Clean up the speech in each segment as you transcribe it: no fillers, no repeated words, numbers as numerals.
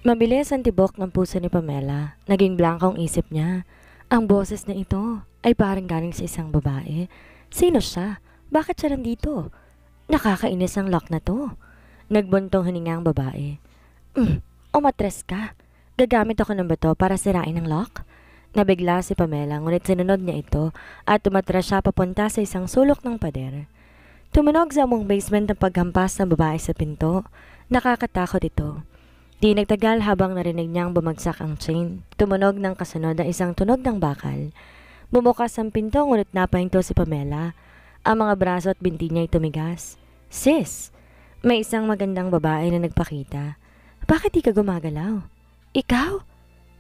Mabilis ang tibok ng puso ni Pamela. Naging blankong isip niya. Ang boses na ito ay parang galing sa isang babae. Sino siya? Bakit siya nandito? Nakakainis ang lock na to. Nagbuntong hininga ang babae. Umatres ka. Gagamit ako ng bato para sirain ang lock? Nabigla si Pamela ngunit sinunod niya ito at tumatras siya papunta sa isang sulok ng pader. Tumunog sa among basement ng paghampas ng babae sa pinto. Nakakatakot ito. Di nagtagal habang narinig niyang bumagsak ang chain. Tumunog ng kasunod ang isang tunog ng bakal. Bumukas ang pinto ngunit napahinto si Pamela. Ang mga braso at binti niya ay tumigas. Sis! May isang magandang babae na nagpakita. Bakit di ka gumagalaw? Ikaw?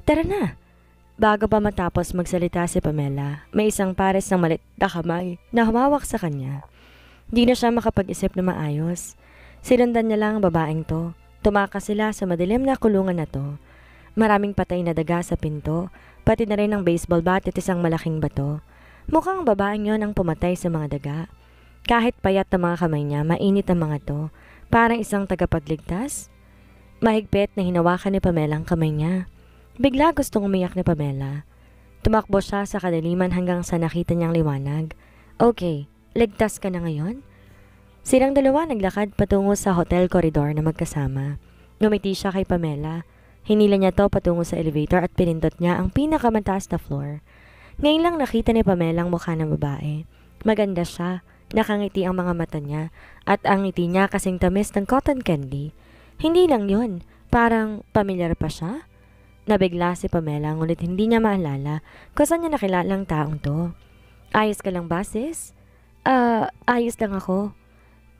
Tara na! Bago pa matapos magsalita si Pamela, may isang pares ng malit na kamay na humawak sa kanya. Di na siya makapag-isip na maayos. Sinundan niya lang ang babaeng to. Tumakas sila sa madilim na kulungan na to. Maraming patay na daga sa pinto, pati na rin ang baseball bat at isang malaking bato. Mukhang babaeng yon ang pumatay sa mga daga. Kahit payat na mga kamay niya, mainit ang mga to. Parang isang tagapagligtas. Mahigpit na hinawakan ni Pamela ang kamay niya. Bigla gustong umiyak ni Pamela. Tumakbo siya sa kadaliman hanggang sa nakita niyang liwanag. Okay, ligtas ka na ngayon? Silang dalawa naglakad patungo sa hotel corridor na magkasama. Ngumiti siya kay Pamela. Hinila niya to patungo sa elevator at pinindot niya ang pinakamataas na floor. Ngayon lang nakita ni Pamela ang mukha ng babae. Maganda siya, nakangiti ang mga mata niya at ang ngiti niya kasing tamis ng cotton candy. Hindi lang yun, parang pamilyar pa siya. Nabigla si Pamela ngunit hindi niya maalala kung saan niya nakilala ang taong to. Ayos ka lang ba, sis? Ayos lang ako.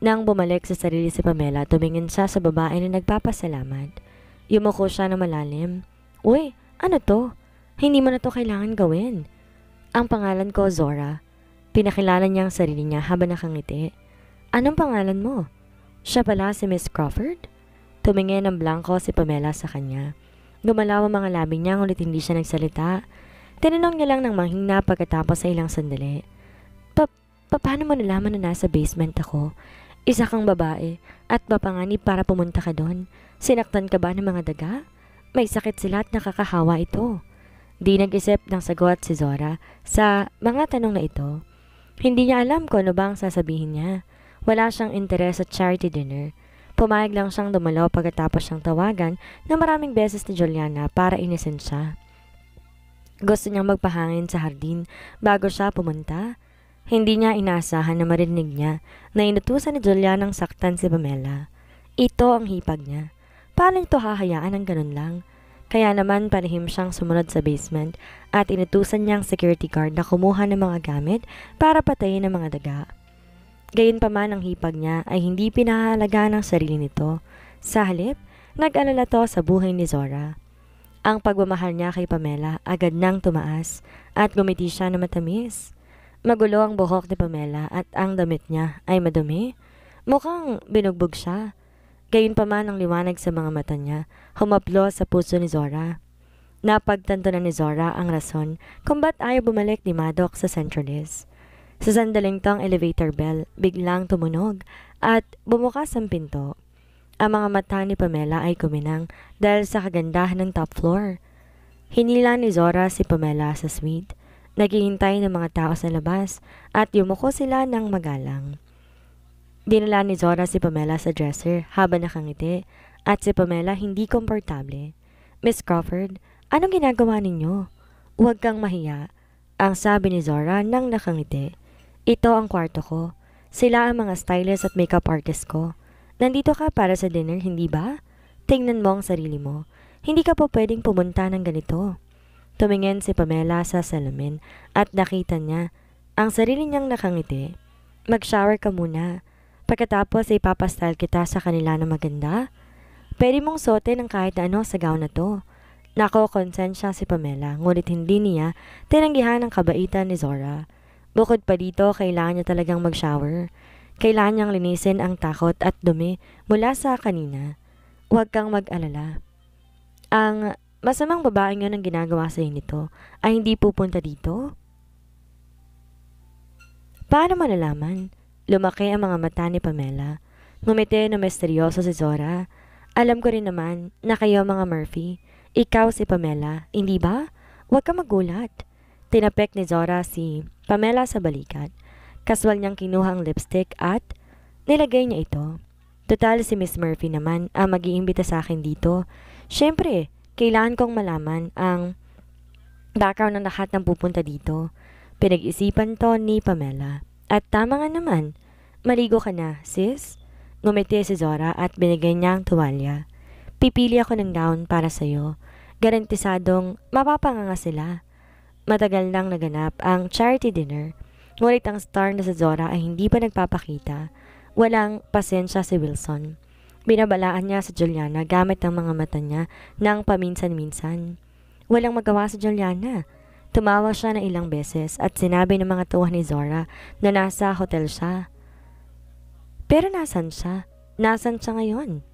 Nang bumalik sa sarili si Pamela, tumingin siya sa babae na nagpapasalamat. Yumuko siya na malalim. Uy, ano to? Hindi mo na to kailangan gawin. Ang pangalan ko, Zora. Pinakilala niya ang sarili niya habang nakangiti. Anong pangalan mo? Siya pala si Miss Crawford? Tumingin ng blanco si Pamela sa kanya. Gumalaw ang mga labi niya ngunit hindi siya nagsalita. Tinanong niya lang ng manghina pagkatapos sa ilang sandali. Paano mo nalaman na nasa basement ako? Isa kang babae at mapanganib para pumunta ka doon. Sinaktan ka ba ng mga daga? May sakit sila at nakakahawa ito. Di nag-isip ng sagot si Zora sa mga tanong na ito. Hindi niya alam kung ano ba ang sasabihin niya. Wala siyang interes sa charity dinner. Pumayag lang siyang dumalaw pagkatapos siyang tawagan na maraming beses ni Juliana para inisin siya. Gusto niyang magpahangin sa hardin bago siya pumunta. Hindi niya inaasahan na marinig niya na inutusan ni Julianang saktan si Pamela. Ito ang hipag niya. Paano ito hahayaan ng ganun lang? Kaya naman palihim siyang sumunod sa basement at inutusan niyang security guard na kumuha ng mga gamit para patayin ang mga daga. Gayunpaman ang hipag niya ay hindi pinahalaga ng sarili nito. Sa halip, nag-alala to sa buhay ni Zora. Ang pagmamahal niya kay Pamela agad nang tumaas at gumiti siya na matamis. Magulo ang buhok ni Pamela at ang damit niya ay madumi. Mukhang binugbog siya. Gayunpaman ang liwanag sa mga mata niya, humaplo sa puso ni Zora. Napagtanto na ni Zora ang rason kung ba't ayaw bumalik ni Maddox sa Centralis. Sa sandaling to ang elevator bell biglang tumunog at bumukas ang pinto. Ang mga mata ni Pamela ay kuminang dahil sa kagandahan ng top floor. Hinila ni Zora si Pamela sa suite. Naghihintay ng mga tao sa labas at yumuko sila ng magalang. Dinala ni Zora si Pamela sa dresser habang nakangiti at si Pamela hindi komportable. Miss Crawford, anong ginagawa ninyo? Huwag kang mahiya, ang sabi ni Zora nang nakangiti. Ito ang kwarto ko. Sila ang mga stylist at makeup artist ko. Nandito ka para sa dinner, hindi ba? Tingnan mo ang sarili mo. Hindi ka pa pwedeng pumunta ng ganito. Tumingin si Pamela sa salamin at nakita niya ang sarili niyang nakangiti. Mag-shower ka muna. Pagkatapos ay papastyle kita sa kanila na maganda. Pwede mong suotin ng kahit ano sa gown na to. Nako, konsensya si Pamela, ngunit hindi niya tinanggihan ang kabaitan ni Zora. Bukod pa dito, kailangan niya talagang mag-shower. Kailangan niyang linisin ang takot at dumi mula sa kanina. Huwag kang mag-alala. Ang masamang babaeng yun ang ginagawa sa nito ay hindi pupunta dito? Paano malalaman? Lumaki ang mga mata ni Pamela. Ngumiti na misteryoso si Zora. Alam ko rin naman na kayo mga Murphy. Ikaw si Pamela, hindi ba? Huwag ka magulat. Tinapek ni Zora si Pamela sa balikat. Kaswal niyang kinuha ang lipstick at nilagay niya ito. Total si Miss Murphy naman ang mag-iimbita sa akin dito. Siyempre, kailangan kong malaman ang background ng lahat ng pupunta dito. Pinag-isipan to ni Pamela. At tama nga naman, maligo ka na, sis. Ngumiti si Zora at binigay niya ang tuwalya. Pipili ako ng gown para sa'yo. Garantisadong mapapanganga sila. Matagal nang naganap ang charity dinner. Ngunit ang star na si Zora ay hindi pa nagpapakita. Walang pasensya si Wilson. Binabalaan niya si Juliana gamit ang mga mata niya ng paminsan-minsan. Walang magawa si Juliana. Tumawa siya ng ilang beses at sinabi ng mga tuwa ni Zora na nasa hotel siya. Pero nasan siya? Nasan siya ngayon?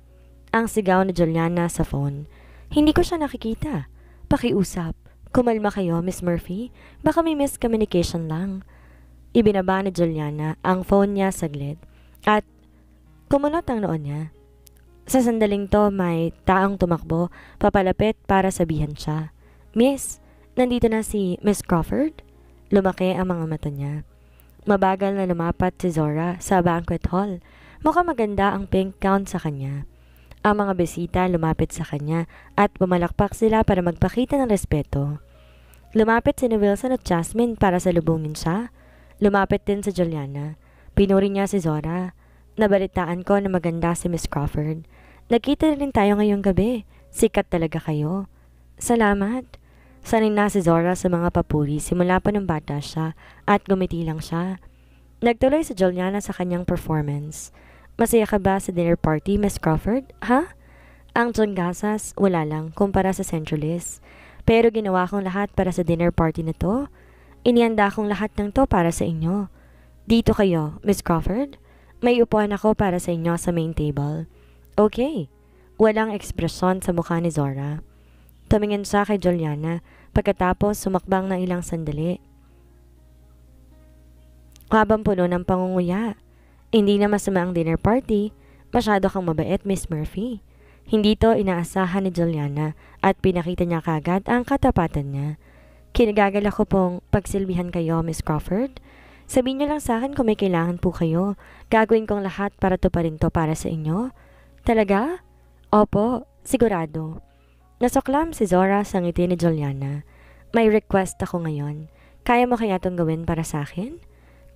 Ang sigaw ni Juliana sa phone. Hindi ko siya nakikita. Pakiusap. Kumalma kayo, Miss Murphy. Baka may miscommunication lang. Ibinaba ni Juliana ang phone niya saglit at kumunot ang noon niya. Sa sandaling to may taong tumakbo papalapit para sabihan siya. Miss, nandito na si Miss Crawford? Lumaki ang mga mata niya. Mabagal na lumapat si Zora sa banquet hall. Mukhang maganda ang pink gown sa kanya. Ang mga bisita lumapit sa kanya at pumalakpak sila para magpakita ng respeto. Lumapit si Wilson at Jasmine para salubungin siya. Lumapit din si Juliana. Pinuri niya si Zora. Nabalitaan ko na maganda si Miss Crawford. Nagkita rin tayo ngayong gabi. Sikat talaga kayo. Salamat. Sanay na si Zora sa mga papuri simula pa ng bata siya at gumiti lang siya. Nagtuloy si Juliana sa kanyang performance. Masaya ka ba sa dinner party, Miss Crawford? Ha? Ang tunggasas, wala lang kumpara sa Centralist. Pero ginawa kong lahat para sa dinner party na to. Inihanda kong lahat ng to para sa inyo. Dito kayo, Miss Crawford. May upuan ako para sa inyo sa main table. Okay. Walang ekspresyon sa mukha ni Zora. Tumingin siya kay Juliana pagkatapos sumakbang ng ilang sandali. Habang puno ng pangunguya. Hindi na masama ang dinner party. Masyado kang mabait, Miss Murphy. Hindi to inaasahan ni Juliana at pinakita niya kagad ang katapatan niya. Kinagagal ako pong pagsilbihan kayo, Miss Crawford. Sabihin niyo lang sa akin kung may kailangan po kayo. Gagawin kong lahat para tuparin to para sa inyo. Talaga? Opo, sigurado. Nasuklam si Zora sa ngiti ni Juliana. May request ako ngayon. Kaya mo kaya itong gawin para sa akin?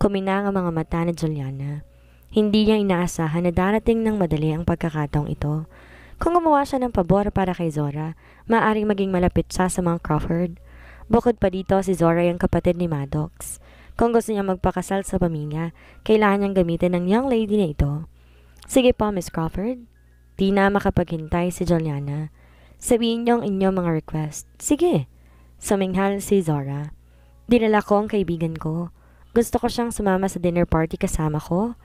Kuminang ang mga mata ni Juliana. Hindi niya inaasahan na darating ng madali ang pagkakataong ito. Kung gumawa siya ng pabor para kay Zora, maaaring maging malapit siya sa mga Crawford. Bukod pa dito, si Zora yung kapatid ni Maddox. Kung gusto niya magpakasal sa pamilya, kailangan niyang gamitin ng young lady na ito. Sige po, Miss Crawford. Di na makapaghintay si Juliana. Sabihin niyo ang inyong mga request. Sige. Suminghal si Zora. Dinala ko ang kaibigan ko. Gusto ko siyang sumama sa dinner party kasama ko.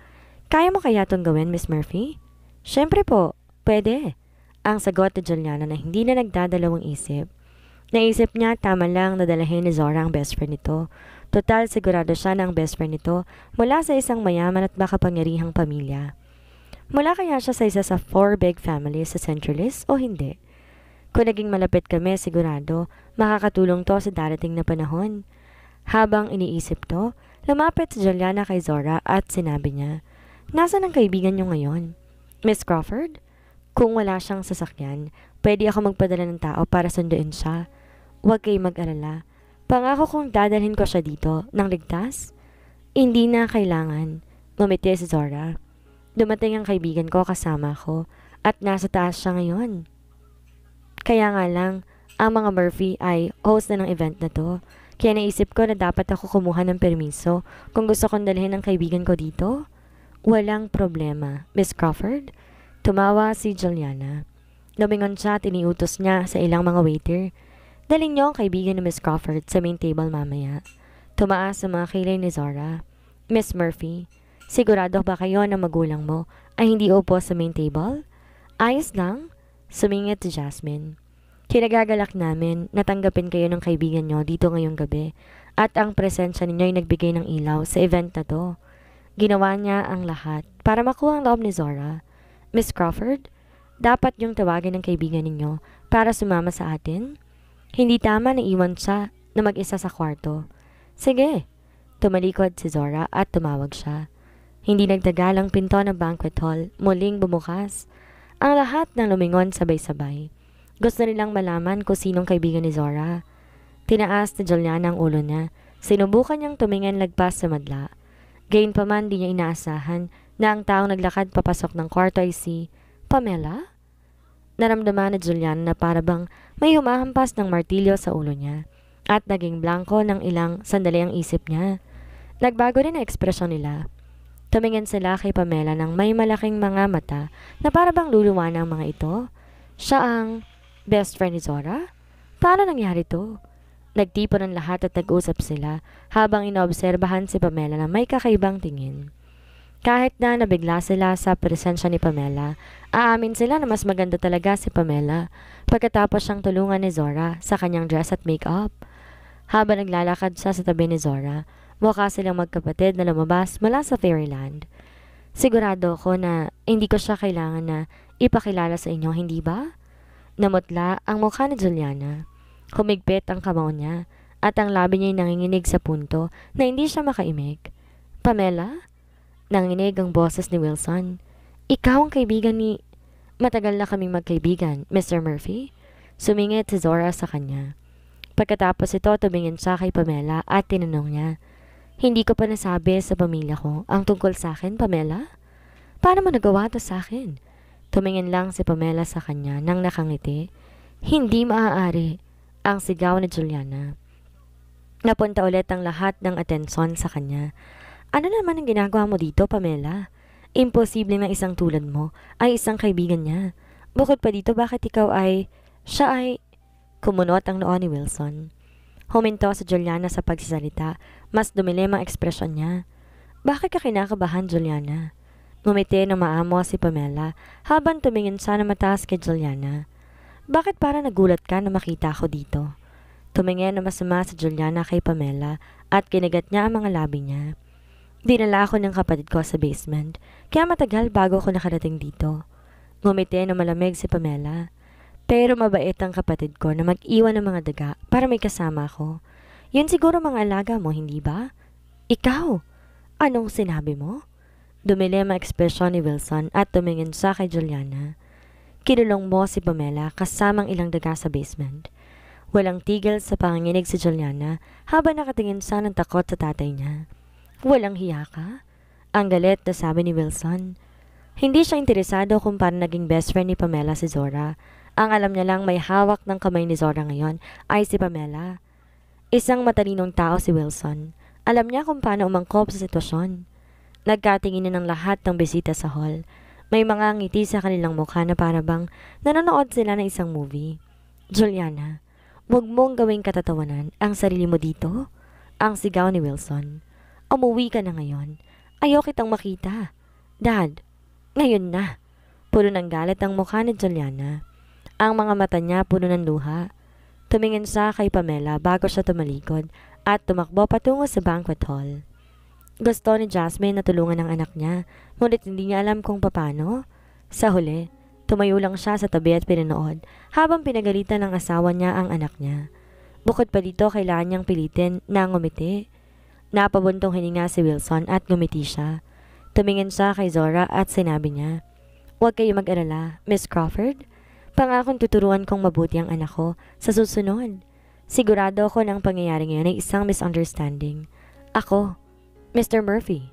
Kaya mo kaya itong gawin, Miss Murphy? Siyempre po, pwede. Ang sagot ni Juliana na hindi na nagdadalawang isip. Naisip niya tama lang na dalahin ni Zora ang best friend nito. Total sigurado siya na ang best friend nito mula sa isang mayaman at makapangyarihang pamilya. Mula kaya siya sa isa sa 4 big families sa Centralist o hindi? Kung naging malapit kami, sigurado, makakatulong to sa darating na panahon. Habang iniisip to, lumapit si Juliana kay Zora at sinabi niya, Nasaan ang kaibigan niyo ngayon? Miss Crawford? Kung wala siyang sasakyan, pwede ako magpadala ng tao para sunduin siya. Huwag kayo mag-alala. Pangako kong dadalhin ko siya dito, nang ligtas? Hindi na kailangan. Ngumiti si Zora. Dumating ang kaibigan ko kasama ko at nasa taas siya ngayon. Kaya nga lang, ang mga Murphy ay host na ng event na to. Kaya naisip ko na dapat ako kumuha ng permiso kung gusto kong dalhin ang kaibigan ko dito. Walang problema, Miss Crawford. Tumawa si Juliana. Lumingon siya at iniutos niya sa ilang mga waiter. Dalhin niyo ang kaibigan ni Miss Crawford sa main table mamaya. Tumaas sa mga kilay ni Zora. Miss Murphy, sigurado ba kayo na magulang mo ay hindi upo sa main table? Ayos lang. Sumingit si Jasmine. Kinagagalak namin na tanggapin kayo ng kaibigan nyo dito ngayong gabi at ang presensya ninyo ay nagbigay ng ilaw sa event na to. Ginawa niya ang lahat para makuha ang loob ni Zora. Miss Crawford, dapat yung tawagin ng kaibigan ninyo para sumama sa atin. Hindi tama na iwan siya na mag-isa sa kwarto. Sige, tumalikod si Zora at tumawag siya. Hindi nagtagal ang pinto ng banquet hall, muling bumukas. Ang lahat ng lumingon sabay-sabay. Gusto nilang malaman kung sinong kaibigan ni Zora. Tinaas ni Juliana ang ulo niya. Sinubukan niyang tumingin lagpas sa madla. Gayunpaman di niya inaasahan na ang taong naglakad papasok ng kwarto ay si Pamela. Naramdaman ni Juliana na parabang may humahampas ng martilyo sa ulo niya at naging blanko ng ilang sandali ang isip niya. Nagbago rin ang ekspresyon nila. Tumingin sila kay Pamela ng may malaking mga mata na parabang luluwa ng mga ito. Siya ang best friend ni Zora? Paano nangyari to? Nagtipon ang lahat at nag-usap sila habang inoobserbahan si Pamela na may kakaibang tingin. Kahit na nabigla sila sa presensya ni Pamela, aamin sila na mas maganda talaga si Pamela pagkatapos siyang tulungan ni Zora sa kanyang dress at makeup. Habang naglalakad siya sa tabi ni Zora, mukha silang magkapatid na lumabas mula sa fairyland. Sigurado ko na hindi ko siya kailangan na ipakilala sa inyo, hindi ba? Namutla ang mukha ni Juliana. Humigpit ang kamao niya at ang labi niya ay nanginginig sa punto na hindi siya makaimik. Pamela? Nanginig ang boses ni Wilson. Ikaw ang kaibigan ni... Matagal na kaming magkaibigan, Mr. Murphy. Sumingit si Zora sa kanya. Pagkatapos ito, tumingin siya kay Pamela at tinanong niya, hindi ko pa nasabi sa pamilya ko ang tungkol sa akin, Pamela? Paano mo nagawa to sa akin? Tumingin lang si Pamela sa kanya nang nakangiti. Hindi maaari, ang sigaw ni Juliana. Napunta ulit ang lahat ng atensyon sa kanya. Ano naman ang ginagawa mo dito, Pamela? Imposible na isang tulad mo ay isang kaibigan niya. Bukod pa dito, bakit ikaw ay... Siya ay... Kumunot ang noo ni Wilson. Huminto si Juliana sa pagsasalita. Mas dumilim ang ekspresyon niya. Bakit ka kinakabahan, Juliana? Ngumiti na maamo si Pamela habang tumingin siya na mataas kay Juliana. Bakit para nagulat ka na makita ako dito? Tumingin na masama si Juliana kay Pamela at kinagat niya ang mga labi niya. Dinala ako ng kapatid ko sa basement, kaya matagal bago ako nakarating dito. Ngumiti na malamig si Pamela. Pero mabait ang kapatid ko na mag-iwan ng mga daga para may kasama ako. Yun siguro mga alaga mo, hindi ba? Ikaw, anong sinabi mo? Dumilim ang ekspresyon ni Wilson at tumingin siya kay Juliana. Kinulong mo si Pamela kasamang ilang daga sa basement. Walang tigil sa panginginig si Juliana habang nakatingin siya ng takot sa tatay niya. Walang hiya ka? Ang galit na sabi ni Wilson. Hindi siya interesado kung paano naging best friend ni Pamela si Zora. Ang alam niya lang may hawak ng kamay ni Zora ngayon ay si Pamela. Isang matalinong tao si Wilson. Alam niya kung paano umangkop sa sitwasyon. Nagkatingin ng lahat ng bisita sa hall. May mga ngiti sa kanilang mukha na parabang nanonood sila ng isang movie. Juliana, huwag mong gawing katatawanan ang sarili mo dito. Ang sigaw ni Wilson. Umuwi ka na ngayon. Ayaw kitang makita. Dad, ngayon na. Puno ng galit ang mukha ni Juliana. Ang mga mata niya puno ng luha. Tumingin siya kay Pamela bago siya tumalikod at tumakbo patungo sa banquet hall. Gusto ni Jasmine na tulungan ang anak niya, ngunit hindi niya alam kung paano. Sa huli, tumayo lang siya sa tabi at pinanood habang pinagalitan ng asawa niya ang anak niya. Bukod pa dito, kailangan niyang pilitin na ngumiti. Napabuntong hininga si Wilson at ngumiti siya. Tumingin siya kay Zora at sinabi niya, "Huwag kayo mag-alala, Miss Crawford. Pangakong tuturuan kong mabuti ang anak ko sa susunod. Sigurado ako na ang pangyayari ngayon ay isang misunderstanding. Ako, Mr. Murphy."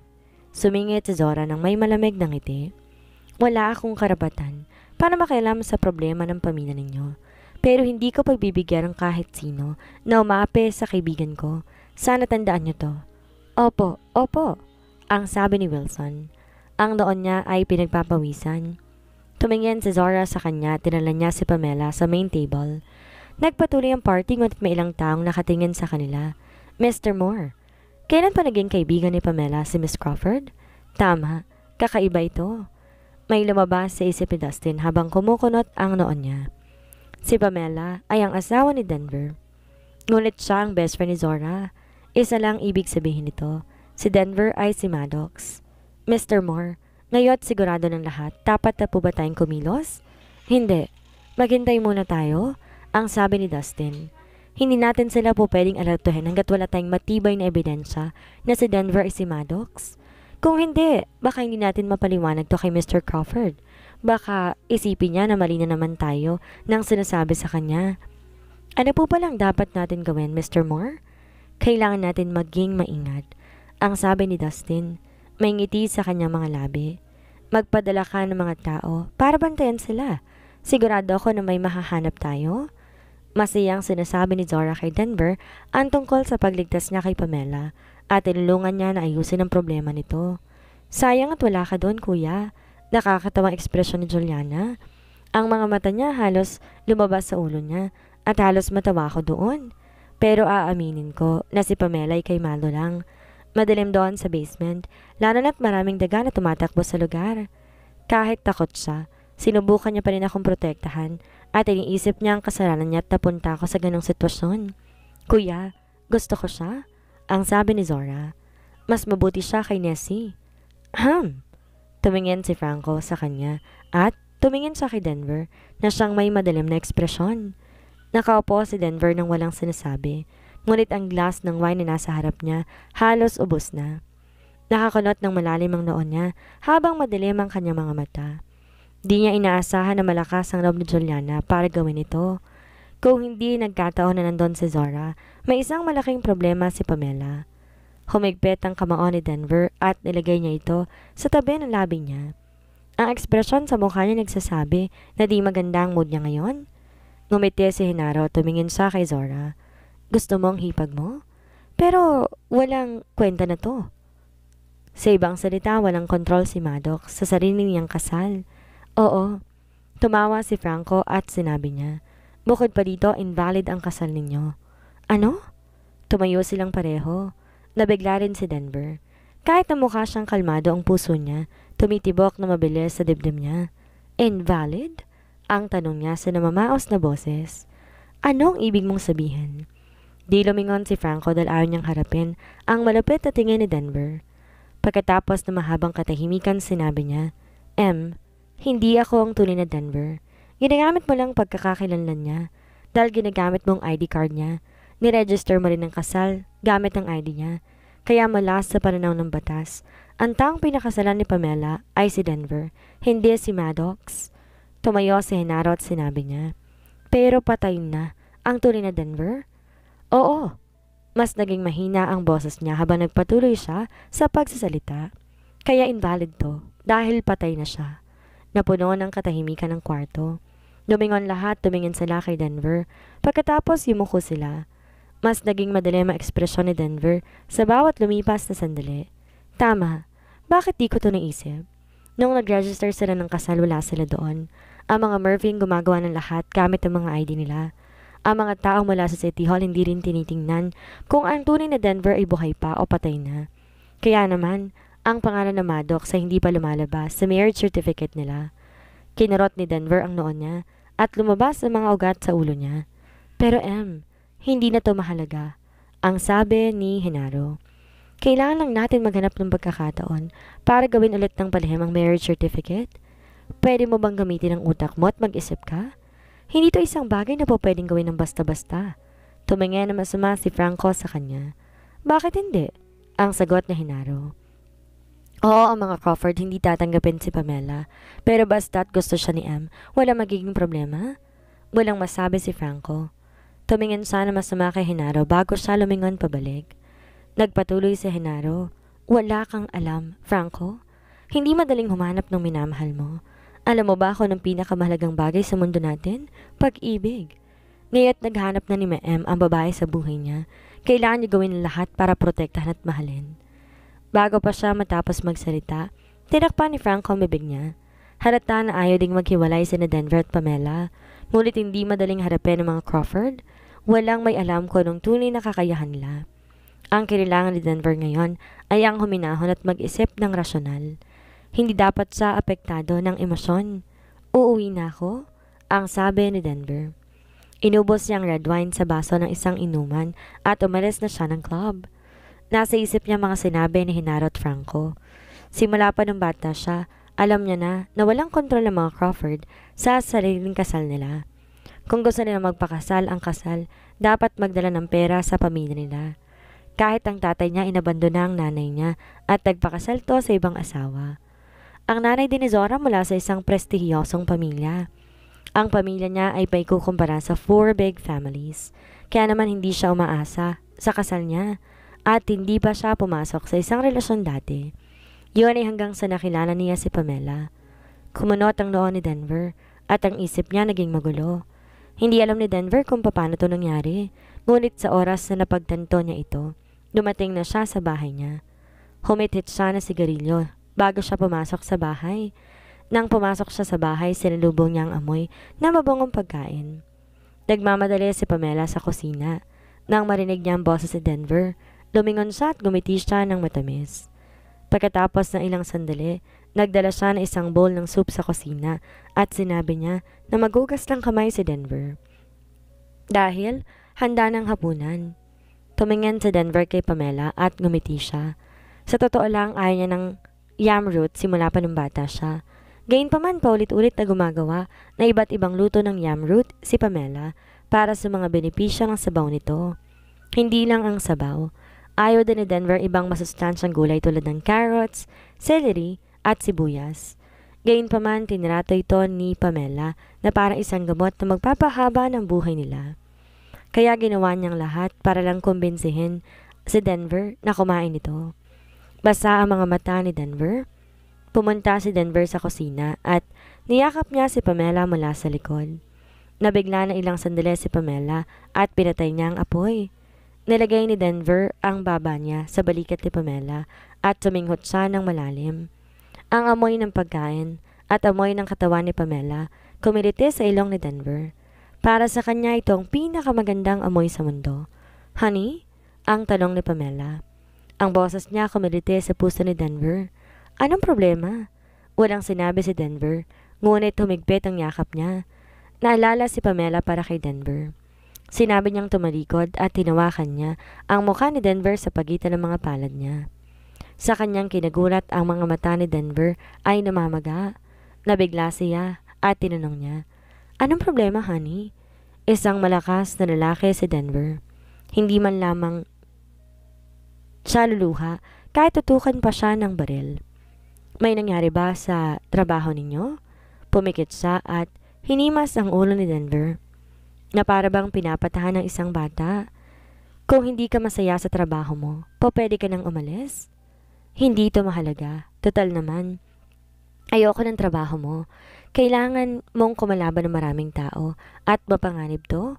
Sumingit si Zora ng may malamig na ngiti. "Wala akong karapatan para makialam sa problema ng pamilya ninyo. Pero hindi ko pagbibigyan ng kahit sino na umaapi sa kaibigan ko. Sana tandaan niyo to." "Opo, opo," ang sabi ni Wilson. Ang noon niya ay pinagpapawisan. Tumingin si Zora sa kanya at tinala niya si Pamela sa main table. Nagpatuloy ang party ngunit may ilang taong nakatingin sa kanila. "Mr. Moore, kailan pa naging kaibigan ni Pamela si Miss Crawford?" "Tama, kakaiba ito." May lumabas sa isip ni Dustin habang kumukunot ang noon niya. Si Pamela ay ang asawa ni Denver. Ngunit siya ang best friend ni Zora. Isa lang ibig sabihin nito. Si Denver ay si Maddox. Mr. Moore, ngayon sigurado ng lahat, dapat na po ba tayong kumilos? Hindi. Maghintay muna tayo, ang sabi ni Dustin. Hindi natin sila po pwedeng alertuhin hanggat wala tayong matibay na ebidensya na si Denver ay si Maddox. Kung hindi, baka hindi natin mapaliwanag to kay Mr. Crawford. Baka isipin niya na mali na naman tayo nang sinasabi sa kanya. Ano po palang dapat natin gawin, Mr. Moore? Kailangan natin maging maingat. Ang sabi ni Dustin, may ngiti sa kanyang mga labi. Magpadala ka ng mga tao para bantayan sila. Sigurado ako na may mahahanap tayo. Masayang sinasabi ni Zora kay Denver ang tungkol sa pagligtas niya kay Pamela at tinulungan niya na ayusin ang problema nito. Sayang at wala ka doon, kuya. Nakakatawang ekspresyon ni Juliana. Ang mga mata niya halos lumabas sa ulo niya at halos matawa ko doon. Pero aaminin ko na si Pamela ay kay Malo lang. Madilim doon sa basement, lalo na't maraming daga na tumatakbo sa lugar. Kahit takot siya, sinubukan niya pa rin akong protektahan at iniisip niya ang kasalanan niya at napunta ako sa ganong sitwasyon. Kuya, gusto ko siya? Ang sabi ni Zora. Mas mabuti siya kay Nessie. Tumingin si Franco sa kanya at tumingin siya kay Denver na siyang may madilim na ekspresyon. Nakaupo si Denver nang walang sinasabi, ngunit ang glass ng wine na nasa harap niya halos ubos na. Nakakulot ng malalim ang noon niya habang madilim ang kanyang mga mata. Di niya inaasahan na malakas ang loob ni Juliana para gawin ito. Kung hindi nagkataon na nandun si Zora, may isang malaking problema si Pamela. Humigpit ang kamao ni Denver at nilagay niya ito sa tabi ng labi niya. Ang ekspresyon sa mukha niya nagsasabi na di maganda ang mood niya ngayon. Ngumiti si Hinaro, tumingin siya kay Zora. Gusto mong hipag mo? Pero walang kwenta na to. Sa ibang salita, walang kontrol si Maddox sa sarili niyang kasal. Oo, tumawa si Franco at sinabi niya. Bukod pa dito, invalid ang kasal ninyo. Ano? Tumayo silang pareho. Nabigla rin si Denver. Kahit na mukha siyang kalmado ang puso niya, tumitibok na mabilis sa dibdib niya. Invalid? Ang tanong niya sa namamaos na boses. Anong ibig mong sabihin? Di lumingon si Franco dahil ayaw niyang harapin ang malapit na tingin ni Denver. Pagkatapos na mahabang katahimikan, sinabi niya, hindi ako ang tunay na Denver. Ginagamit mo lang pagkakakilanlan niya dahil ginagamit mo ang ID card niya. Niregister mo rin ng kasal gamit ang ID niya. Kaya mula sa pananaw ng batas, ang taong pinakasalan ni Pamela ay si Denver, hindi si Maddox. Tumayo si Hinaro at sinabi niya, pero patay na ang tunay na Denver? Oo. Mas naging mahina ang boses niya habang nagpatuloy siya sa pagsasalita. Kaya invalid to dahil patay na siya. Napuno ng katahimikan ng kwarto. Lumingon lahat, tumingin sila kay Denver. Pagkatapos yumuko sila. Mas naging madilim ang ekspresyon ni Denver sa bawat lumipas na sandali. Tama, bakit di ko to naisip? Nung nag-register sila ng kasal, wala sila doon. Ang mga Murphy gumagawa ng lahat gamit ang mga ID nila. Ang mga tao mula sa City Hall hindi rin tinitingnan kung ang tunay na Denver ay buhay pa o patay na. Kaya naman, ang pangalan ng Maddox ay hindi pa lumalabas sa marriage certificate nila. Kinurot ni Denver ang noon niya at lumabas ang mga ugat sa ulo niya. Pero hindi na to mahalaga, ang sabi ni Hinaro. Kailangan lang natin maghanap ng pagkakataon para gawin ulit ng palihim ang marriage certificate. Pwede mo bang gamitin ang utak mo at mag-isip ka? Hindi to isang bagay na po pwedeng gawin ng basta-basta. Tumingin na masama si Franco sa kanya. Bakit hindi? Ang sagot na Hinaro. Oo, ang mga Crawford hindi tatanggapin si Pamela. Pero basta't gusto siya ni wala magiging problema? Walang masabi si Franco. Tumingin siya na masama kay Hinaro bago siya lumingon pabalik. Nagpatuloy si Hinaro. Wala kang alam, Franco. Hindi madaling humanap ng minamahal mo. Alam mo ba kung anong pinakamahalagang bagay sa mundo natin? Pag-ibig. Ngaya't naghanap na ni ang babae sa buhay niya. Kailangan niya gawin ang lahat para protektahan at mahalin. Bago pa siya matapos magsalita, tinakpan ni Franco ang bibig niya. Halata na ayaw ding maghiwalay sina Denver at Pamela, ngunit hindi madaling harapin ng mga Crawford. Walang may alam kung anong tunay na kakayahan nila. Ang kailangan ni Denver ngayon ay ang huminahon at mag-isip ng rasyonal. Hindi dapat siya apektado ng emosyon. Uuwi na ako, ang sabi ni Denver. Inubos niya ang red wine sa baso ng isang inuman at umalis na siya ng club. Nasa isip niya mga sinabi ni Genaro at Franco. Simula pa nung bata siya, alam niya na walang kontrol ng mga Crawford sa sariling kasal nila. Kung gusto nila magpakasal ang kasal, dapat magdala ng pera sa pamilya nila. Kahit ang tatay niya inabandona ang nanay niya at nagpakasal to sa ibang asawa. Ang nanay din ni Zora mula sa isang prestihiyosong pamilya. Ang pamilya niya ay paikukumpara sa 4 big families. Kaya naman hindi siya umaasa sa kasal niya at hindi pa siya pumasok sa isang relasyon dati. Yun ay hanggang sa nakilala niya si Pamela. Kumunot ang noo ni Denver at ang isip niya naging magulo. Hindi alam ni Denver kung paano to nangyari, ngunit sa oras na napagtanto niya ito, dumating na siya sa bahay niya. Humithit siya na sigarilyo bago siya pumasok sa bahay. Nang pumasok siya sa bahay, sinalubong niya ang amoy na mabangong pagkain. Nagmamadali si Pamela sa kusina. Nang marinig niya ang boses si Denver, lumingon siya at gumiti siya ng matamis. Pagkatapos ng ilang sandali, nagdala siya ng isang bowl ng soup sa kusina at sinabi niya na maghugas ng kamay si Denver. Dahil handa ng hapunan. Tumingin si Denver kay Pamela at ngumiti siya. Sa totoo lang, ayaw niya ng yam root simula pa nung bata siya. Gayunpaman paulit-ulit na gumagawa na iba't ibang luto ng yam root si Pamela para sa mga benepisyo ng sabaw nito. Hindi lang ang sabaw. Ayaw din ni Denver ibang masustansyang gulay tulad ng carrots, celery, at sibuyas. Gayunpaman, tinrato ito ni Pamela na parang isang gamot na magpapahaba ng buhay nila. Kaya ginawa niyang lahat para lang kumbinsihin si Denver na kumain ito. Basa ang mga mata ni Denver. Pumunta si Denver sa kusina at niyakap niya si Pamela mula sa likod. Nabigla na ilang sandali si Pamela at pinatay niya ang apoy. Nilagay ni Denver ang baba niya sa balikat ni Pamela at suminghot siya ng malalim. Ang amoy ng pagkain at amoy ng katawan ni Pamela kumiliti sa ilong ni Denver. Para sa kanya itong pinakamagandang amoy sa mundo. Honey? Ang tanong ni Pamela. Ang boses niya kumiliti sa puso ni Denver. Anong problema? Walang sinabi si Denver, ngunit humigpit ang yakap niya. Naalala si Pamela para kay Denver. Sinabi niyang tumalikod at tinawakan niya ang mukha ni Denver sa pagitan ng mga palad niya. Sa kanyang kinagulat ang mga mata ni Denver ay namamaga. Nabigla siya at tinanong niya, anong problema, honey? Isang malakas na lalaki si Denver. Hindi man lamang siya luluha kahit tutukan pa siya ng baril. May nangyari ba sa trabaho ninyo? Pumikit siya at hinimas ang ulo ni Denver na para bang pinapatahan ng isang bata. Kung hindi ka masaya sa trabaho mo, pwede ka nang umalis? Hindi ito mahalaga. Total naman, ayoko ng trabaho mo. Kailangan mong kumalaban ng maraming tao at mapanganib to.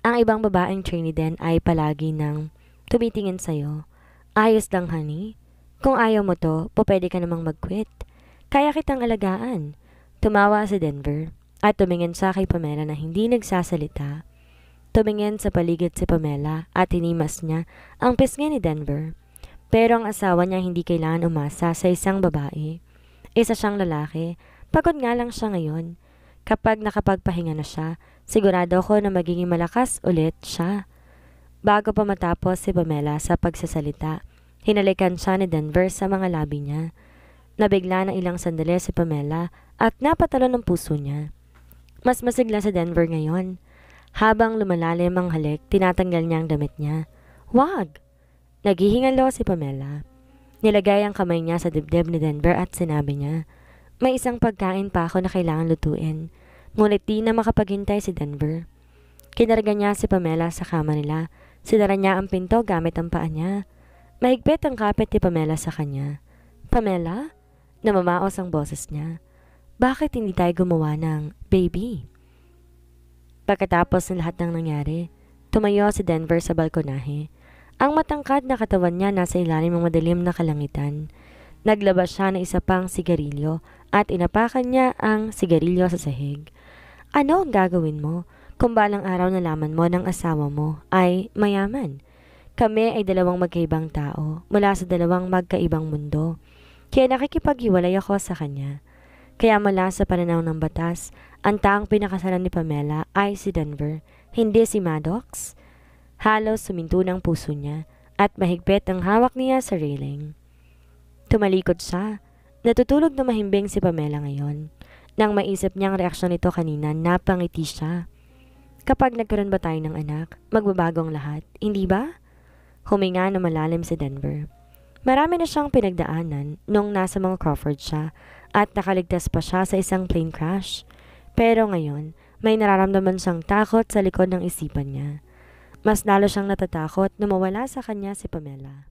Ang ibang babaeng trainee din ay palagi nang tumitingin sa'yo. Ayos lang, honey. Kung ayaw mo to, pwede ka namang mag-quit. Kaya kitang alagaan. Tumawa si Denver at tumingin siya kay Pamela na hindi nagsasalita. Tumingin sa paligid si Pamela at hinimas niya ang pisngi ni Denver. Pero ang asawa niya hindi kailangan umasa sa isang babae. Isa siyang lalaki. Pagod nga lang siya ngayon. Kapag nakapagpahinga na siya, sigurado ko na magiging malakas ulit siya. Bago pa matapos si Pamela sa pagsasalita, hinalikan siya ni Denver sa mga labi niya. Nabigla ng ilang sandali si Pamela at napatalo ng puso niya. Mas masigla si Denver ngayon. Habang lumalalim ang halik, tinatanggal niya ang damit niya. Wag! Naghihingalo si Pamela. Nilagay ang kamay niya sa dibdib ni Denver at sinabi niya, may isang pagkain pa ako na kailangan lutuin. Ngunit di na makapaghintay si Denver. Kinarga niya si Pamela sa kama nila. Sinara niya ang pinto gamit ang paa niya. Mahigpit ang kapit ni Pamela sa kanya. Pamela? Namamaos ang boses niya. Bakit hindi tayo gumawa ng baby? Pagkatapos ng lahat ng nangyari, tumayo si Denver sa balkonahe. Ang matangkad na katawan niya nasa ilalim ng madilim na kalangitan. Naglabas siya ng isa pang sigarilyo at inapakan niya ang sigarilyo sa sahig. Ano ang gagawin mo kung balang araw nalaman mo ng asawa mo ay mayaman? Kami ay dalawang magkaibang tao mula sa dalawang magkaibang mundo. Kaya nakikipaghiwalay ako sa kanya. Kaya mula sa pananaw ng batas, ang taong pinakasalan ni Pamela ay si Denver, Hindi si Maddox? Halos suminto ng puso niya at mahigpit ang hawak niya sa railing. Tumalikod siya. Natutulog na mahimbing si Pamela ngayon. Nang maisip niyang reaksyon nito kanina, napangiti siya. Kapag nagkaroon ba tayo ng anak, magbabago ang lahat, hindi ba? Huminga na malalim si Denver. Marami na siyang pinagdaanan nung nasa mga Crawford siya at nakaligtas pa siya sa isang plane crash. Pero ngayon, may nararamdaman siyang takot sa likod ng isipan niya. Mas lalo siyang natatakot na mawala sa kanya si Pamela.